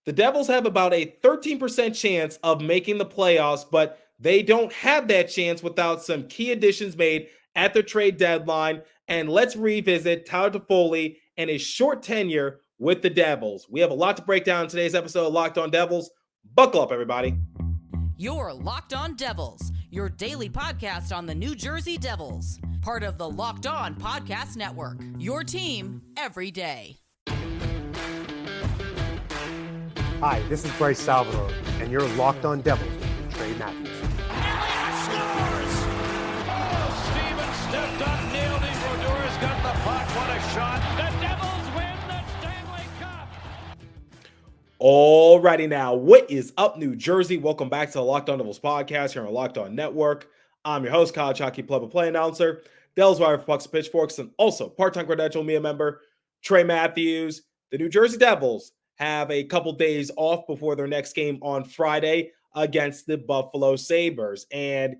The Devils have about a 13% chance of making the playoffs, but they don't have that chance without some key additions made at the trade deadline. And let's revisit Tyler Toffoli and his short tenure with the Devils. We have a lot to break down in today's episode of Locked On Devils. Buckle up, everybody. You're Locked On Devils, your daily podcast on the New Jersey Devils, part of the Locked On Podcast Network, your team every day. Hi, this is Bryce Salvador, and you're Locked On Devils with Trey Matthews. Elliott scores! Oh, Steven stepped up, nailed it. Brodor's got the puck. What a shot. The Devils win the Stanley Cup. Alrighty now, what is up, New Jersey? Welcome back to the Locked On Devils podcast here on Locked On Network. I'm your host, College Hockey Play-by-Play announcer, Devils Wire for Pucks and Pitchforks, and also part-time credential media member, Trey Matthews. The New Jersey Devils have a couple days off before their next game on Friday against the Buffalo Sabres. And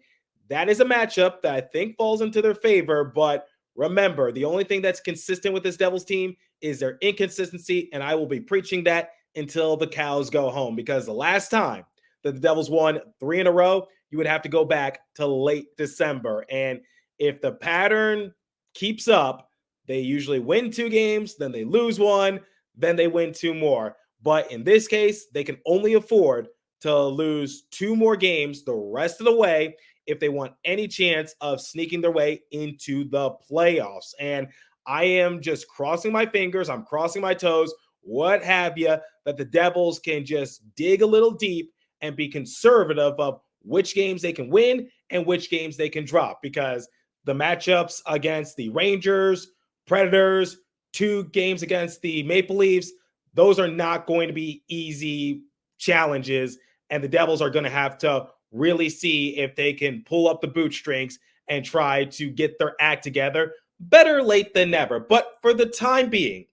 that is a matchup that I think falls into their favor. But remember, the only thing that's consistent with this Devils team is their inconsistency. And I will be preaching that until the cows go home, because the last time that the Devils won 3 in a row, you would have to go back to late December. And if the pattern keeps up, they usually win 2 games, then they lose 1, then they win 2 more. But in this case, they can only afford to lose 2 more games the rest of the way if they want any chance of sneaking their way into the playoffs. And I am just crossing my fingers, I'm crossing my toes, what have you, that the Devils can just dig a little deep and be conservative of which games they can win and which games they can drop, because the matchups against the Rangers, Predators, 2 games against the Maple Leafs, those are not going to be easy challenges, and the Devils are going to have to really see if they can pull up the bootstrings and try to get their act together. Better late than never. But for the time being,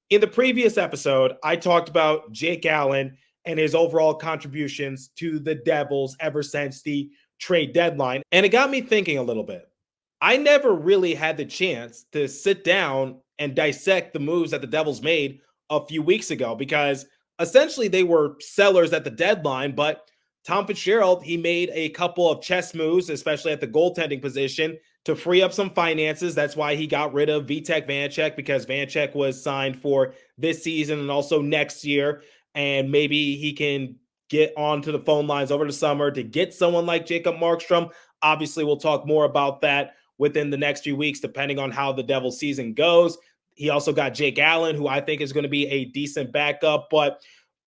in the previous episode, I talked about Jake Allen and his overall contributions to the Devils ever since the trade deadline, and it got me thinking a little bit. I never really had the chance to sit down and dissect the moves that the Devils made a few weeks ago, because essentially they were sellers at the deadline. But Tom Fitzgerald, he made a couple of chess moves, especially at the goaltending position, to free up some finances. That's why he got rid of Vitek Vanecek, because Vanecek was signed for this season and also next year. And maybe he can get onto the phone lines over the summer to get someone like Jacob Markstrom. Obviously, we'll talk more about that within the next few weeks, depending on how the Devils season goes. He also got Jake Allen, who I think is going to be a decent backup. But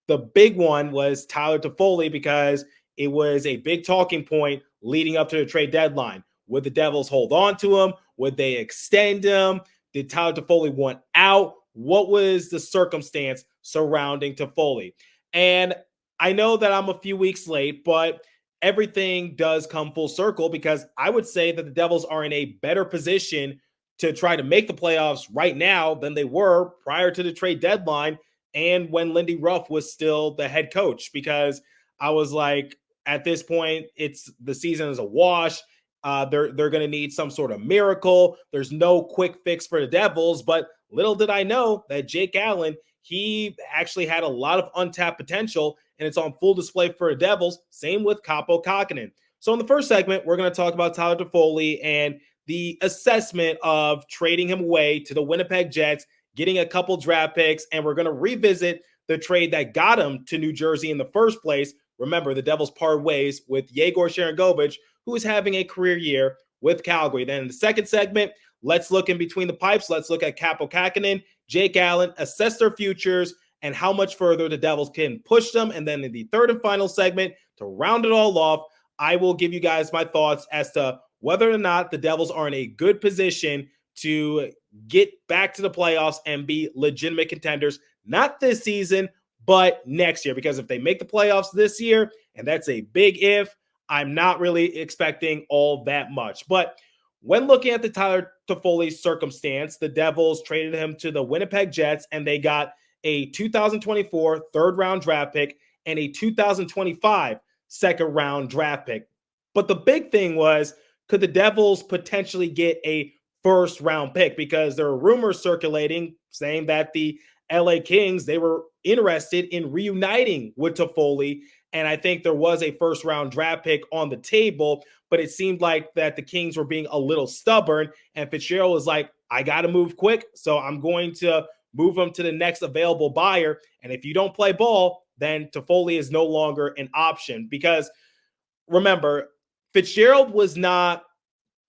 the big one was Tyler Toffoli, because it was a big talking point leading up to the trade deadline. Would the Devils hold on to him? Would they extend him? Did Tyler Toffoli want out? What was the circumstance surrounding Toffoli? And I know that I'm a few weeks late, but everything does come full circle, because I would say that the Devils are in a better position to try to make the playoffs right now than they were prior to the trade deadline and when Lindy Ruff was still the head coach, because I was like, at this point, the season is a wash. They're going to need some sort of miracle. There's no quick fix for the Devils. But little did I know that Jake Allen, he actually had a lot of untapped potential, and it's on full display for the Devils. Same with Kaapo Kähkönen. So in the first segment, we're going to talk about Tyler Toffoli and the assessment of trading him away to the Winnipeg Jets, getting a couple draft picks, and we're going to revisit the trade that got him to New Jersey in the first place. Remember, the Devils parted ways with Yegor Sharangovich, who is having a career year with Calgary. Then in the second segment, let's look in between the pipes. Let's look at Kaapo Kähkönen, Jake Allen, assess their futures, and how much further the Devils can push them. And then in the third and final segment, to round it all off, I will give you guys my thoughts as to whether or not the Devils are in a good position to get back to the playoffs and be legitimate contenders, not this season, but next year. Because if they make the playoffs this year, and that's a big if, I'm not really expecting all that much. But when looking at the Tyler Toffoli circumstance, the Devils traded him to the Winnipeg Jets, and they got a 2024 third-round draft pick and a 2025 second-round draft pick. But the big thing was, could the Devils potentially get a first-round pick? Because there are rumors circulating saying that the LA Kings, they were interested in reuniting with Toffoli. And I think there was a first round draft pick on the table, but it seemed like that the Kings were being a little stubborn. And Fitzgerald was like, I got to move quick. So I'm going to move him to the next available buyer. And if you don't play ball, then Toffoli is no longer an option. Because remember, Fitzgerald was not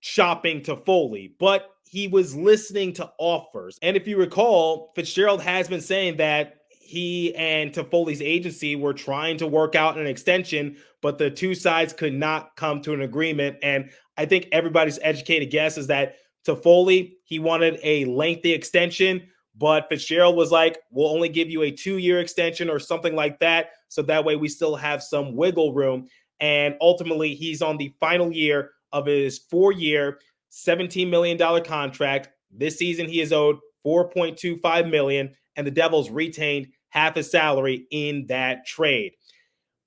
shopping Toffoli, but he was listening to offers. And if you recall, Fitzgerald has been saying that he and Toffoli's agency were trying to work out an extension, but the two sides could not come to an agreement. And I think everybody's educated guess is that Toffoli, he wanted a lengthy extension, but Fitzgerald was like, we'll only give you a 2-year extension or something like that. So that way we still have some wiggle room. And ultimately, he's on the final year of his 4-year, $17 million contract. This season, he is owed $4.25 million, and the Devils retained half his salary in that trade.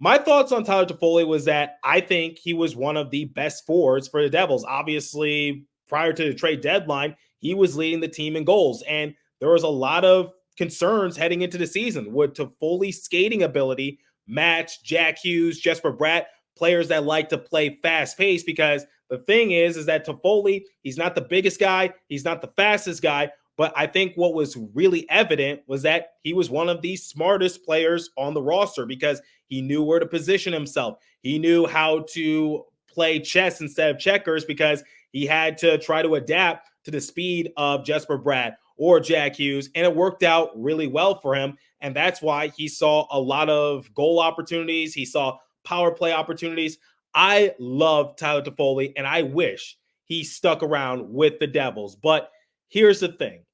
My thoughts on Tyler Toffoli was that I think he was one of the best forwards for the Devils. Obviously, prior to the trade deadline, he was leading the team in goals, and there was a lot of concerns heading into the season. Would Toffoli's skating ability match Jack Hughes, Jesper Bratt, players that like to play fast-paced? Because the thing is that Toffoli, he's not the biggest guy, he's not the fastest guy, but I think what was really evident was that he was one of the smartest players on the roster because he knew where to position himself. He knew how to play chess instead of checkers because he had to try to adapt to the speed of Jesper Bratt or Jack Hughes, and it worked out really well for him. And that's why he saw a lot of goal opportunities. He saw power play opportunities. I love Tyler Toffoli, and I wish he stuck around with the Devils. But here's the thing.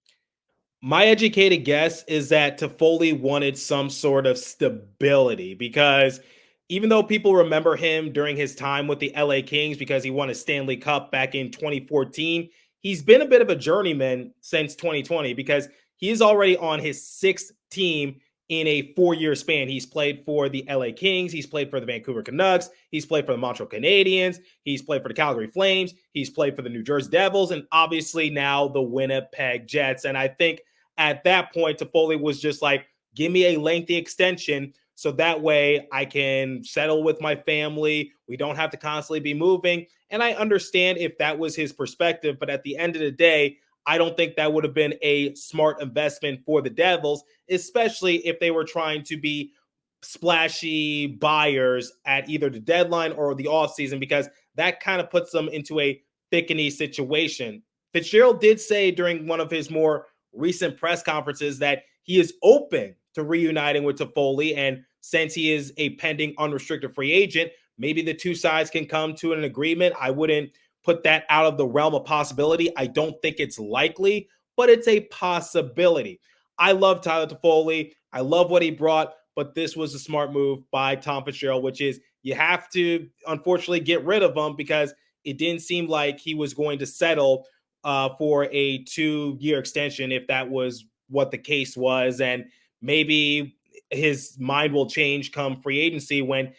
My educated guess is that Toffoli wanted some sort of stability because even though people remember him during his time with the LA Kings because he won a Stanley Cup back in 2014, he's been a bit of a journeyman since 2020 because he is already on his 6th team in a 4-year span. He's played for the LA Kings. He's played for the Vancouver Canucks. He's played for the Montreal Canadiens. He's played for the Calgary Flames. He's played for the New Jersey Devils, and obviously now the Winnipeg Jets. And I think at that point, Toffoli was just like, give me a lengthy extension so that way I can settle with my family. We don't have to constantly be moving. And I understand if that was his perspective, but at the end of the day, I don't think that would have been a smart investment for the Devils, especially if they were trying to be splashy buyers at either the deadline or the offseason, because that kind of puts them into a thickety situation. Fitzgerald did say during one of his more recent press conferences that he is open to reuniting with Toffoli, and since he is a pending unrestricted free agent, maybe the two sides can come to an agreement. I wouldn't put that out of the realm of possibility. I don't think it's likely, but it's a possibility. I love Tyler Toffoli. I love what he brought, but this was a smart move by Tom Fitzgerald, which is you have to, unfortunately, get rid of him because it didn't seem like he was going to settle for a 2-year extension if that was what the case was. And maybe his mind will change come free agency when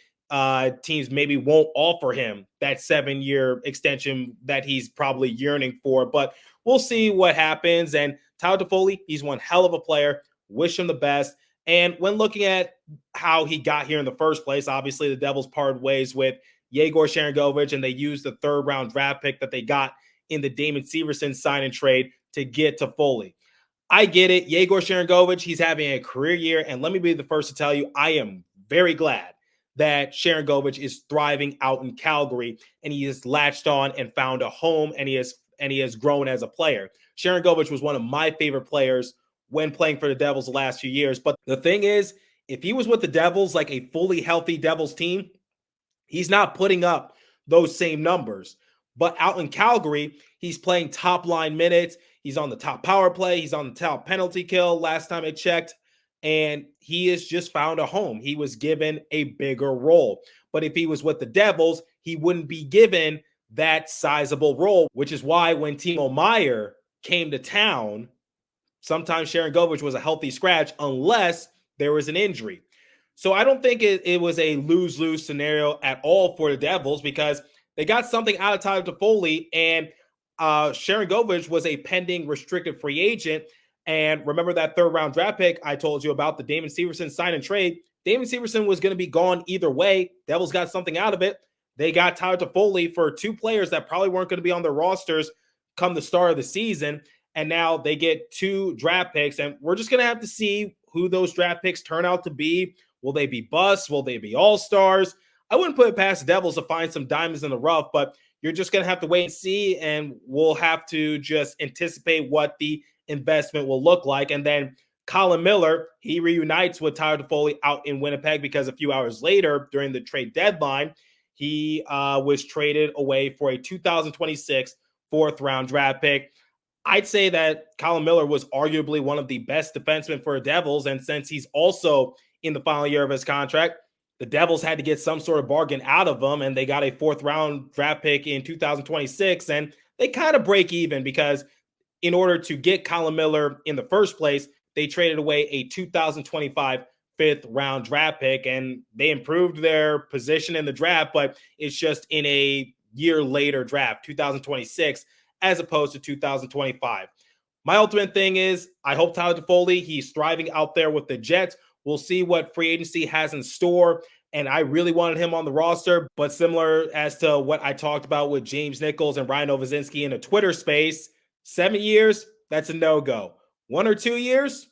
teams maybe won't offer him that 7-year extension that he's probably yearning for. But we'll see what happens. And Tyler Toffoli, he's one hell of a player. Wish him the best. And when looking at how he got here in the first place, obviously the Devils parted ways with Yegor Sharangovich, and they used the 3rd-round draft pick that they got in the Damon Severson sign and trade to get Toffoli. I get it. Yegor Sharangovich, he's having a career year. And let me be the first to tell you, I am very glad that Sharangovich is thriving out in Calgary, and he has latched on and found a home, and he has grown as a player. Sharangovich was one of my favorite players when playing for the Devils the last few years. But the thing is, if he was with the Devils, like a fully healthy Devils team, he's not putting up those same numbers. But out in Calgary, he's playing top line minutes. He's on the top power play. He's on the top penalty kill last time I checked. And he has just found a home. He was given a bigger role. But if he was with the Devils, he wouldn't be given that sizable role, which is why when Timo Meier came to town, sometimes Sharangovich was a healthy scratch unless there was an injury. So I don't think it was a lose-lose scenario at all for the Devils because they got something out of Tyler Toffoli, and Sharangovich was a pending restricted free agent. And remember that third round draft pick I told you about, the Damon Severson sign and trade? Damon Severson was going to be gone either way. Devils got something out of it. They got Tyler Toffoli for two players that probably weren't going to be on their rosters come the start of the season. And now they get two draft picks. And we're just going to have to see who those draft picks turn out to be. Will they be busts? Will they be all-stars? I wouldn't put it past the Devils to find some diamonds in the rough, but you're just going to have to wait and see. And we'll have to just anticipate what the investment will look like. And then Colin Miller, he reunites with Tyler Toffoli out in Winnipeg because a few hours later during the trade deadline, he was traded away for a 2026 fourth round draft pick. I'd say that Colin Miller was arguably one of the best defensemen for the Devils. And since he's also in the final year of his contract, the Devils had to get some sort of bargain out of him. And they got a fourth round draft pick in 2026. And they kind of break even because in order to get Colin Miller in the first place, they traded away a 2025 fifth round draft pick, and they improved their position in the draft, but it's just in a year later draft, 2026, as opposed to 2025. My ultimate thing is I hope Tyler Toffoli, he's thriving out there with the Jets. We'll see what free agency has in store. And I really wanted him on the roster, but similar as to what I talked about with James Nichols and Ryan Novozinski in a Twitter space, 7 years, that's a no-go. 1 or 2 years,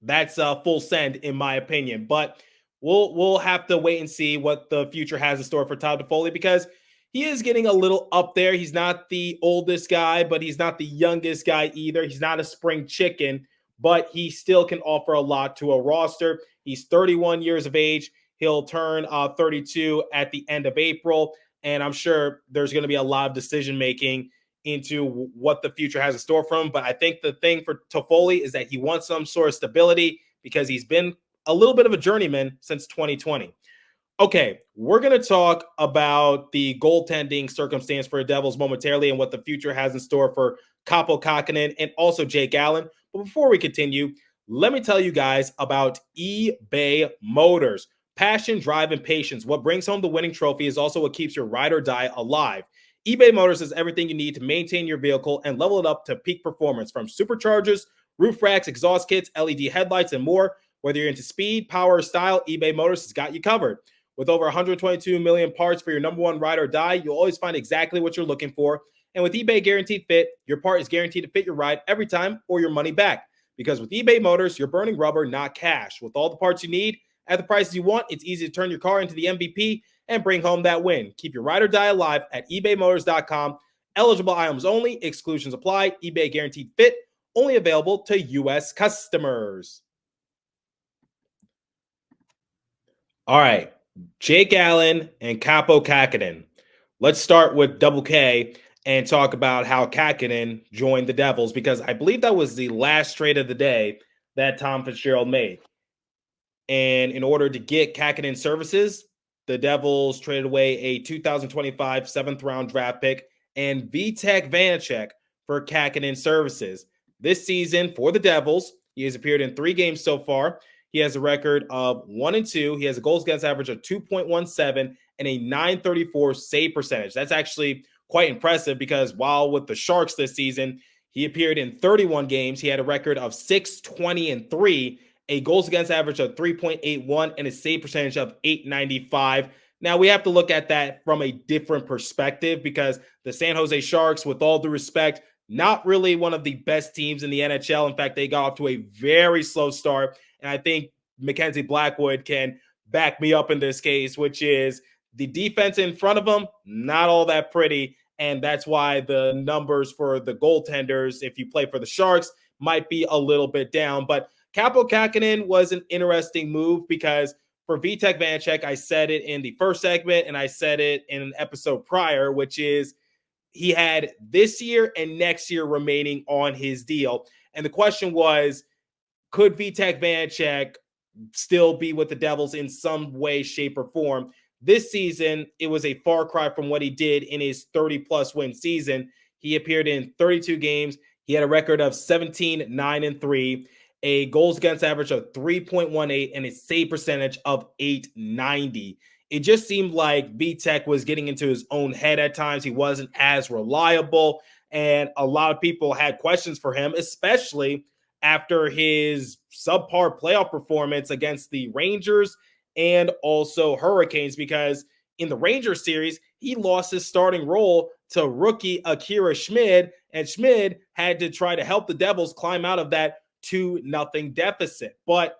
that's a full send in my opinion. But we'll have to wait and see what the future has in store for Tyler Toffoli because he is getting a little up there. He's not the oldest guy, but he's not the youngest guy either. He's not a spring chicken, but he still can offer a lot to a roster. He's 31 years of age. He'll turn 32 at the end of April, and I'm sure there's going to be a lot of decision-making into what the future has in store for him. But I think the thing for Toffoli is that he wants some sort of stability because he's been a little bit of a journeyman since 2020. Okay, we're going to talk about the goaltending circumstance for the Devils momentarily and what the future has in store for Kaapo Kähkönen and also Jake Allen. But before we continue, let me tell you guys about eBay Motors. Passion, drive, and patience. What brings home the winning trophy is also what keeps your ride or die alive. eBay Motors has everything you need to maintain your vehicle and level it up to peak performance, from superchargers, roof racks, exhaust kits, LED headlights, and more. Whether you're into speed, power, or style, eBay Motors has got you covered. With over 122 million parts for your number one ride or die, you'll always find exactly what you're looking for. And with eBay Guaranteed Fit, your part is guaranteed to fit your ride every time or your money back. Because with eBay Motors, you're burning rubber, not cash. With all the parts you need at the prices you want, it's easy to turn your car into the MVP and bring home that win. Keep your ride or die alive at ebaymotors.com. Eligible items only. Exclusions apply. eBay Guaranteed Fit. Only available to U.S. customers. All right. Jake Allen and Kaapo Kähkönen. Let's start with Double K and talk about how Kähkönen joined the Devils, because I believe that was the last trade of the day that Tom Fitzgerald made. And in order to get Kähkönen services, the Devils traded away a 2025 seventh round draft pick and Vitek Vanacek for Kähkönen services. This season for the Devils, he has appeared in 3 games so far. He has a record of 1-2. He has a goals against average of 2.17 and a .934 save percentage. That's actually quite impressive because while with the Sharks this season, he appeared in 31 games. He had a record of 6-20-3. A goals against average of 3.81 and a save percentage of .895. Now, we have to look at that from a different perspective because the San Jose Sharks, with all due respect, not really one of the best teams in the NHL. In fact, they got off to a very slow start. And I think Mackenzie Blackwood can back me up in this case, which is the defense in front of them, not all that pretty. And that's why the numbers for the goaltenders, if you play for the Sharks, might be a little bit down. But Kaapo Kähkönen was an interesting move because for Vitek Vanacek, I said it in the first segment and I said it in an episode prior, which is he had this year and next year remaining on his deal. And the question was, could Vitek Vanacek still be with the Devils in some way, shape, or form? This season, it was a far cry from what he did in his 30-plus win season. He appeared in 32 games. He had a record of 17-9-3. A goals against average of 3.18 and a save percentage of .890. It just seemed like Vitek was getting into his own head at times. He wasn't as reliable, and a lot of people had questions for him, especially after his subpar playoff performance against the Rangers and also Hurricanes, because in the Rangers series, he lost his starting role to rookie Akira Schmid, and Schmid had to try to help the Devils climb out of that 2-0 deficit. But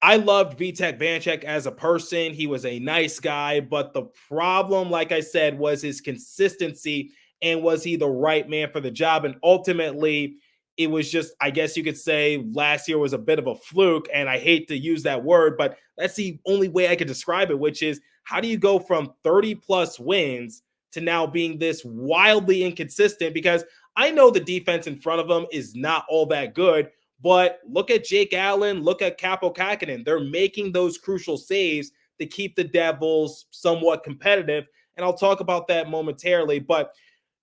I loved Vitek Vanecek as a person. He was a nice guy, but the problem, like I said, was his consistency, and was he the right man for the job? And ultimately, it was just, I guess you could say last year was a bit of a fluke, and I hate to use that word, but that's the only way I could describe it, which is, how do you go from 30 plus wins to now being this wildly inconsistent? Because I know the defense in front of them is not all that good, but look at Jake Allen, look at Kaapo Kähkönen. They're making those crucial saves to keep the Devils somewhat competitive, and I'll talk about that momentarily. But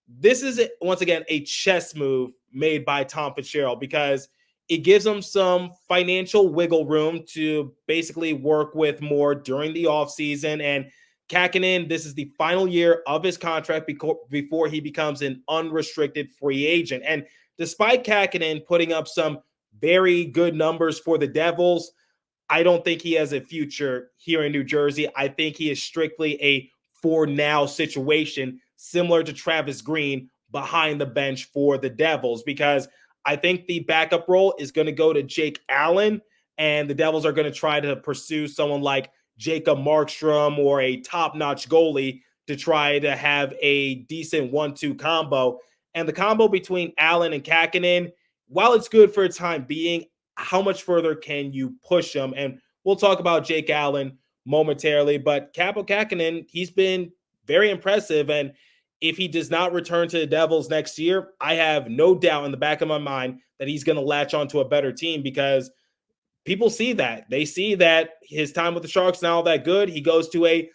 this is, once again, a chess move made by Tom Fitzgerald, because it gives them some financial wiggle room to basically work with more during the offseason. And Kähkönen, this is the final year of his contract before he becomes an unrestricted free agent. And despite Kähkönen putting up some very good numbers for the Devils, I don't think he has a future here in New Jersey. I think he is strictly a for now situation, similar to Travis Green behind the bench for the Devils, because I think the backup role is going to go to Jake Allen, and the Devils are going to try to pursue someone like Jacob Markstrom or a top-notch goalie to try to have a decent 1-2 combo. And the combo between Allen and Kähkönen, while it's good for a time being, how much further can you push them? And we'll talk about Jake Allen momentarily, but Kaapo Kähkönen, he's been very impressive. And if he does not return to the Devils next year, I have no doubt in the back of my mind that he's going to latch onto a better team, because people see that. They see that his time with the Sharks not all that good. He goes to a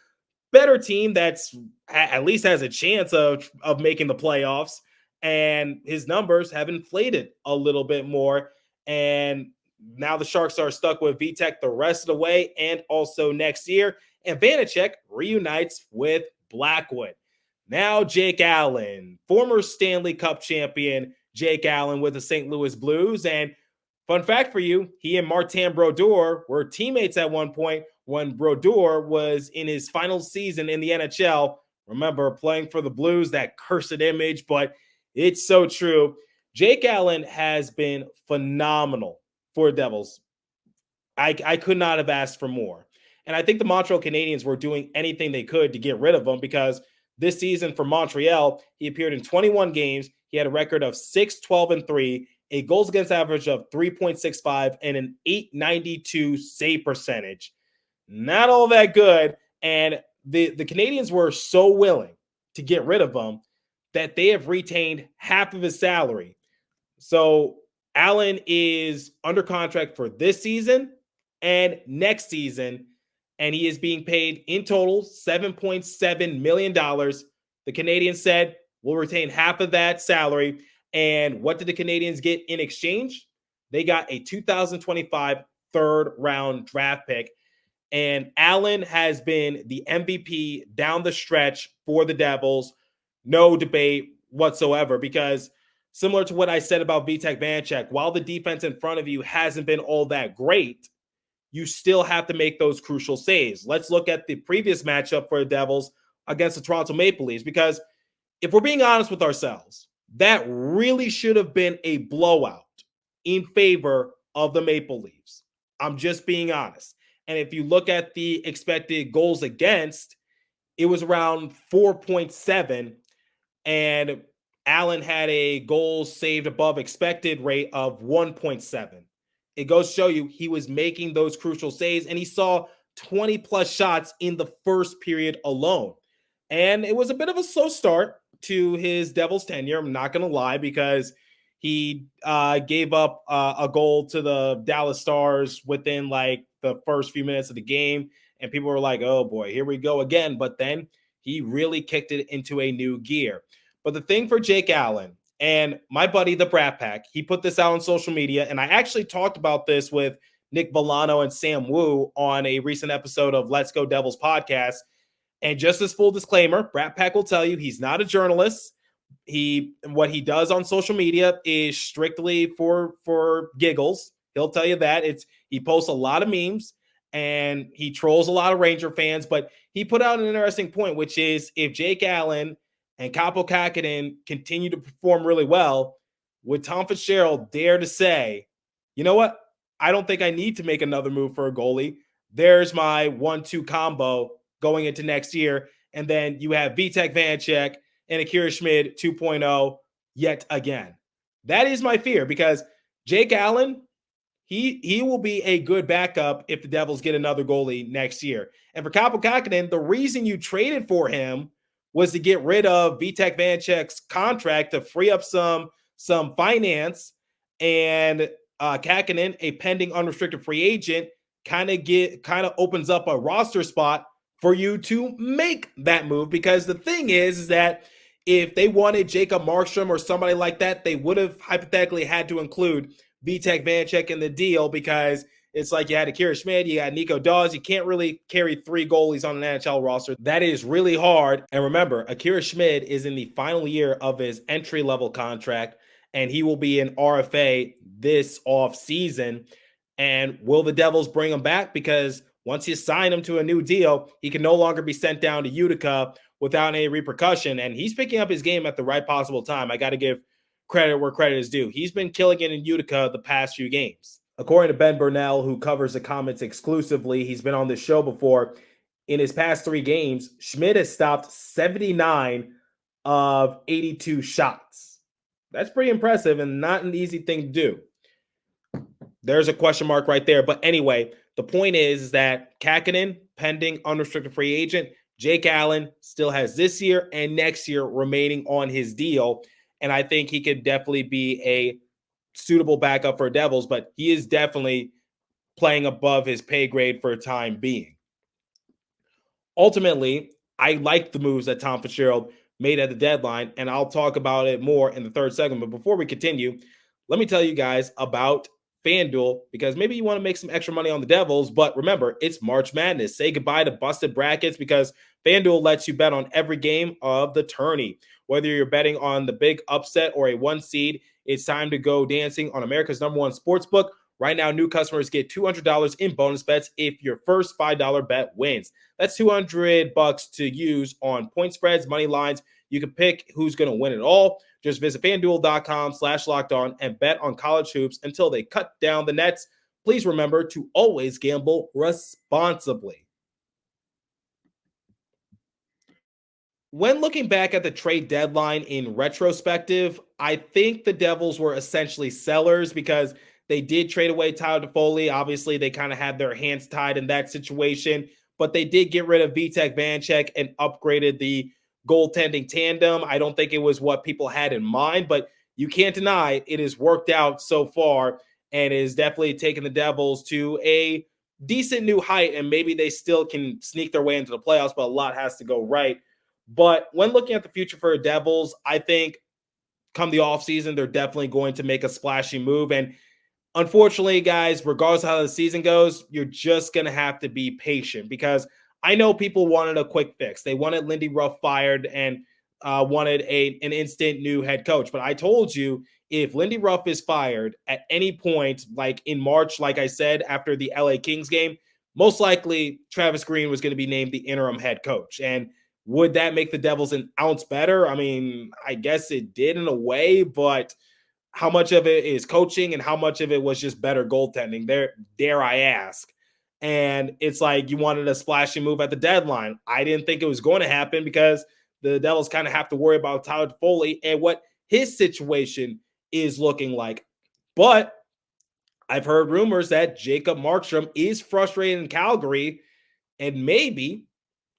better team that's at least has a chance of making the playoffs, and his numbers have inflated a little bit more. And now the Sharks are stuck with Vitek the rest of the way and also next year. And Vanecek reunites with Blackwood. Now Jake Allen, former Stanley Cup champion Jake Allen with the St. Louis Blues. And fun fact for you, he and Martin Brodeur were teammates at one point when Brodeur was in his final season in the NHL. Remember, playing for the Blues, that cursed image, but it's so true. Jake Allen has been phenomenal for Devils. I could not have asked for more. And I think the Montreal Canadiens were doing anything they could to get rid of him, because this season for Montreal, he appeared in 21 games. He had a record of 6-12-3, a goals against average of 3.65, and an .892 save percentage. Not all that good. And the Canadiens were so willing to get rid of him that they have retained half of his salary. So Allen is under contract for this season and next season, and he is being paid in total $7.7 million. The Canadiens said, we'll retain half of that salary. And what did the Canadiens get in exchange? They got a 2025 third-round draft pick. And Allen has been the MVP down the stretch for the Devils. No debate whatsoever, because similar to what I said about Vitek Vanecek, while the defense in front of you hasn't been all that great, you still have to make those crucial saves. Let's look at the previous matchup for the Devils against the Toronto Maple Leafs, because if we're being honest with ourselves, that really should have been a blowout in favor of the Maple Leafs. I'm just being honest. And if you look at the expected goals against, it was around 4.7, and Allen had a goals saved above expected rate of 1.7. It goes to show you he was making those crucial saves, and he saw 20 plus shots in the first period alone. And it was a bit of a slow start to his Devils tenure, I'm not going to lie, because he gave up a goal to the Dallas Stars within like the first few minutes of the game, and people were like, oh boy, here we go again. But then he really kicked it into a new gear. But the thing for Jake Allen, and my buddy, the Brat Pack, he put this out on social media, and I actually talked about this with Nick Villano and Sam Wu on a recent episode of Let's Go Devils podcast. And just as full disclaimer, Brat Pack will tell you he's not a journalist, What he does on social media is strictly for giggles. He'll tell you that. He posts a lot of memes and he trolls a lot of Ranger fans, but he put out an interesting point, which is if Jake Allen and Kaapo Kähkönen continue to perform really well, would Tom Fitzgerald dare to say, you know what? I don't think I need to make another move for a goalie. There's my 1-2 combo going into next year. And then you have Vitek Vanecek and Akira Schmid 2.0 yet again. That is my fear because Jake Allen, he will be a good backup if the Devils get another goalie next year. And for Kaapo Kähkönen, the reason you traded for him was to get rid of Vitek Vanecek's contract to free up some finance, and Kähkönen, a pending unrestricted free agent, kind of opens up a roster spot for you to make that move. Because the thing is that if they wanted Jacob Markstrom or somebody like that, they would have hypothetically had to include Vitek Vanecek in the deal, because it's like you had Akira Schmid, you got Nico Dawes. You can't really carry 3 goalies on an NHL roster. That is really hard. And remember, Akira Schmid is in the final year of his entry-level contract, and he will be an RFA this offseason. And will the Devils bring him back? Because once you sign him to a new deal, he can no longer be sent down to Utica without any repercussion. And he's picking up his game at the right possible time. I got to give credit where credit is due. He's been killing it in Utica the past few games. According to Ben Burnell, who covers the Comets exclusively, he's been on this show before. In his past 3 games, Schmid has stopped 79 of 82 shots. That's pretty impressive and not an easy thing to do. There's a question mark right there. But anyway, the point is that Kähkönen, pending unrestricted free agent. Jake Allen still has this year and next year remaining on his deal. And I think he could definitely be a suitable backup for Devils, but he is definitely playing above his pay grade for a time being. Ultimately, I like the moves that Tom Fitzgerald made at the deadline, and I'll talk about it more in the third segment. But before we continue, let me tell you guys about FanDuel, because maybe you want to make some extra money on the Devils, but remember, it's March Madness. Say goodbye to busted brackets, because FanDuel lets you bet on every game of the tourney. Whether you're betting on the big upset or a 1 seed, it's time to go dancing on America's #1 sportsbook. Right now, new customers get $200 in bonus bets if your first $5 bet wins. That's $200 to use on point spreads, money lines. You can pick who's going to win it all. Just visit FanDuel.com/lockedon and bet on college hoops until they cut down the nets. Please remember to always gamble responsibly. When looking back at the trade deadline in retrospective, I think the Devils were essentially sellers, because they did trade away Tyler Toffoli. Obviously, they kind of had their hands tied in that situation, but they did get rid of Vitek Vanecek and upgraded the goaltending tandem. I don't think it was what people had in mind, but you can't deny it has worked out so far and is definitely taken the Devils to a decent new height, and maybe they still can sneak their way into the playoffs, but a lot has to go right. But when looking at the future for the Devils, I think come the offseason, they're definitely going to make a splashy move. And unfortunately, guys, regardless of how the season goes, you're just going to have to be patient, because I know people wanted a quick fix. They wanted Lindy Ruff fired and wanted an instant new head coach. But I told you, if Lindy Ruff is fired at any point, like in March, like I said, after the LA Kings game, most likely Travis Green was going to be named the interim head coach. And would that make the Devils an ounce better? I mean, I guess it did in a way, but how much of it is coaching and how much of it was just better goaltending? Dare I ask? And it's like you wanted a splashy move at the deadline. I didn't think it was going to happen, because the Devils kind of have to worry about Tyler Toffoli and what his situation is looking like. But I've heard rumors that Jacob Markstrom is frustrated in Calgary, and maybe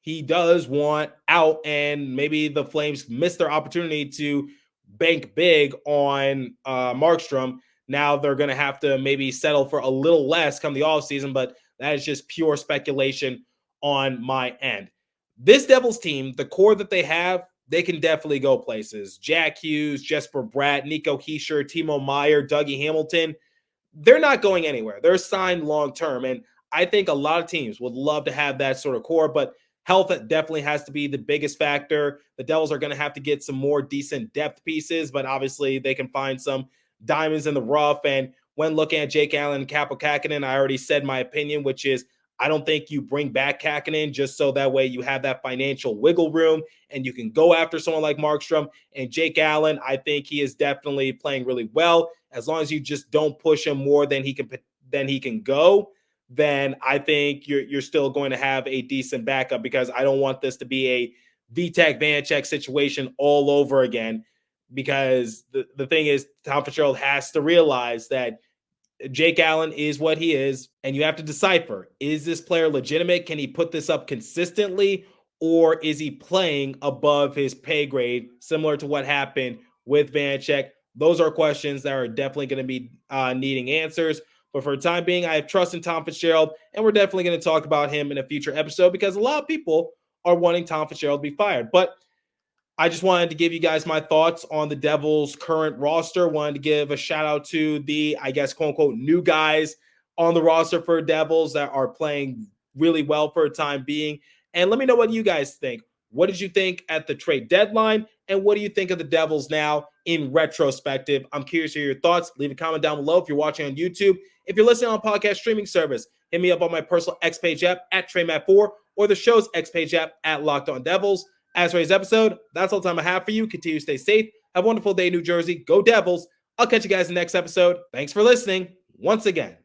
he does want out, and maybe the Flames missed their opportunity to bank big on Markstrom. Now they're going to have to maybe settle for a little less come the offseason, but that is just pure speculation on my end. This Devils team, the core that they have, they can definitely go places. Jack Hughes, Jesper Bratt, Nico Hischier, Timo Meier, Dougie Hamilton, they're not going anywhere. They're signed long-term, and I think a lot of teams would love to have that sort of core, but Health definitely has to be the biggest factor. The Devils are going to have to get some more decent depth pieces, but obviously they can find some diamonds in the rough. And when looking at Jake Allen and Kaapo Kähkönen, I already said my opinion, which is I don't think you bring back Kähkönen just so that way you have that financial wiggle room and you can go after someone like Markstrom. And Jake Allen, I think he is definitely playing really well. As long as you just don't push him more than he can go, then I think you're still going to have a decent backup, because I don't want this to be a Vitek Vanecek situation all over again. Because the thing is, Tom Fitzgerald has to realize that Jake Allen is what he is, and you have to decipher, is this player legitimate? Can he put this up consistently, or is he playing above his pay grade, similar to what happened with Vanecek? Those are questions that are definitely going to be needing answers. But for the time being, I have trust in Tom Fitzgerald, and we're definitely going to talk about him in a future episode because a lot of people are wanting Tom Fitzgerald to be fired. But I just wanted to give you guys my thoughts on the Devils' current roster. Wanted to give a shout out to the, I guess, quote unquote, new guys on the roster for Devils that are playing really well for the time being. And let me know what you guys think. What did you think at the trade deadline? And what do you think of the Devils now in retrospective? I'm curious to hear your thoughts. Leave a comment down below if you're watching on YouTube. If you're listening on podcast streaming service, hit me up on my personal X Page app at TreyMatt4 or the show's X Page app at Locked On Devils. As for today's episode, that's all the time I have for you. Continue to stay safe. Have a wonderful day, New Jersey. Go Devils. I'll catch you guys in the next episode. Thanks for listening once again.